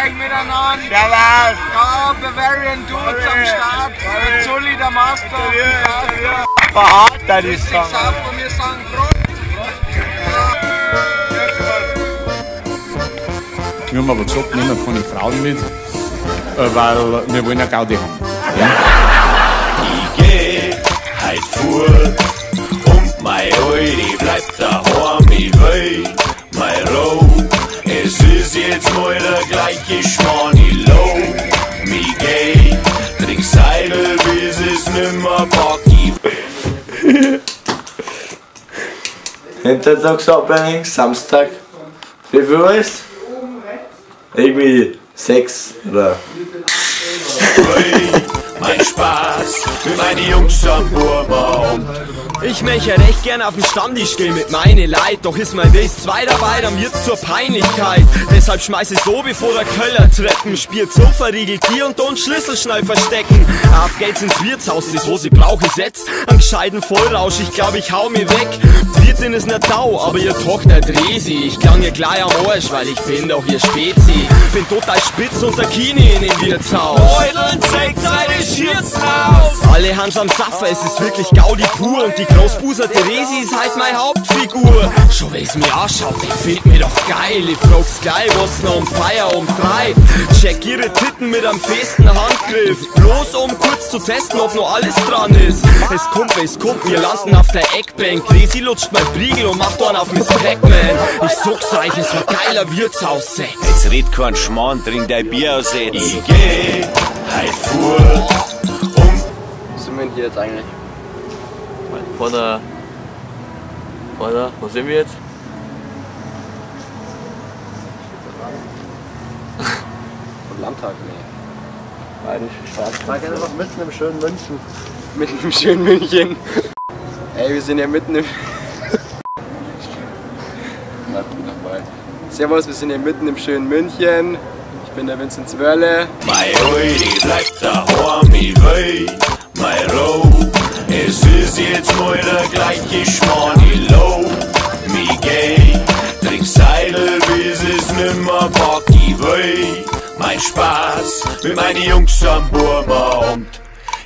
euch miteinander. Ja, was? Ja, Bavarian Dudes am Start. Der Zulli, der Master. Verhart, das ist Ich sag, und wir sagen Prost. Wir haben aber gesagt, nehmen wir keine Frauen mit, weil wir wollen eine Gaudi haben. Ja? Ich geh heut fort und mein Alte bleibt daheim, ich will mein Roh. Es ist jetzt mal der gleiche Schmarrn, ich low mich geh, trink Seidel, bis es nimmer pack, ich will. Hintertagsabbrechen, Samstag. Wie viel ist? Irgendwie 6 oder. Mein Spaß für meine Jungs am Burbaum. Ich möchte recht gern auf den Stammtisch gehen mit meine Leid, doch ist mein Wiss 2 dabei, dann wird's zur Peinlichkeit. Deshalb schmeiß ich so, bevor der Köller treppen, spielt so verriegelt hier und dort Schlüssel schnell verstecken. Auf geht's ins Wirtshaus, das was ich brauche ist jetzt einen gescheiten Vollrausch, ich glaub ich hau mir weg. Die Wirtin ist nicht Tau, aber ihr Tochter Dresi, ich klang ihr gleich am Arsch, weil ich bin doch ihr Spezi. Bin total spitz und der Kini in dem Wirtshaus. Beuteln, zeigt seine Schürzen aus. Alle Hans am Saffer, es ist wirklich Gaudi pur und die Großbuser Theresi ist halt meine Hauptfigur. Schon wie's mir anschaut, die findet mir doch geil. Ich frag's gleich, was noch um Feierabend treibt. Check ihre Titten mit einem festen Handgriff, bloß um kurz zu testen, ob noch alles dran ist. Es kommt, wir landen auf der Eckbank. Theresi lutscht mein Priegel und macht einen auf Miss Pac-Man. Ich sag's euch, es war geiler Wirtshaussex. Jetzt red kein Schmarrn, trink dein Bier aus jetzt. Ich geh heut fort und Wo sind wir denn hier jetzt eigentlich? Wo sind wir jetzt? Vom Landtag, nee. Bayerische Staatskanzlei. Ich einfach mitten im schönen München. Mitten im schönen München. Ey, wir sind ja mitten im... Na gut, dabei. Servus, wir sind ja mitten im schönen München. Ich bin der Vincent Zwörle. mein Alte bleibt daheim, ich will mein Roh. Es ist jetzt mal der gleiche Schmarrn, ich low mich geh, trink Seidel, bis es nimmer pack, ich will mein Spaß mit meinen Jungs am Burbaum.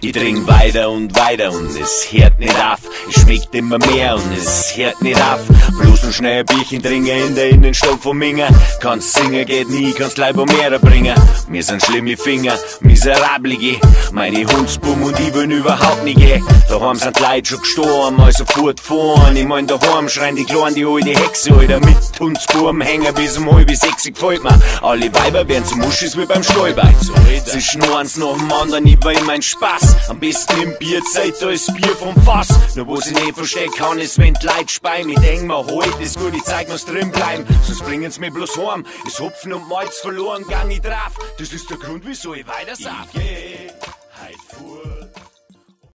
Ich trink weiter und es hört nicht auf. Es schmeckt immer mehr und es hört nicht auf. Bloß ein schnell Bierchen trinken in der Innenstadt von Minga. Kannst singen, geht nie, kannst Leib um mehr bringen. Mir sind schlimme Finger, miserablige. Meine Hundsbumm und ich will überhaupt nicht gehen. Daheim sind die Leute schon gestorben, also fortfahren. Ich mein, daheim schreien die Kleinen, die alte Hexe, Alter. Mit Hundsbuben hängen bis um 5:30 gefällt mir. Alle Weiber werden zu Muschis wie beim Stallbein. Zwischen eins nach dem anderen, ich will mein Spaß. Am besten im Bierzeit, da ist Bier vom Fass. Nur was ich nicht verstehen kann, ist, wenn die Leute speien. Ich denk mir, heute ist gut, ich zeig, muss drin bleiben. Sonst bringen's mir bloß heim. Ist Hopfen und Malz verloren, gang ich drauf. Das ist der Grund, wieso ich weiter sag.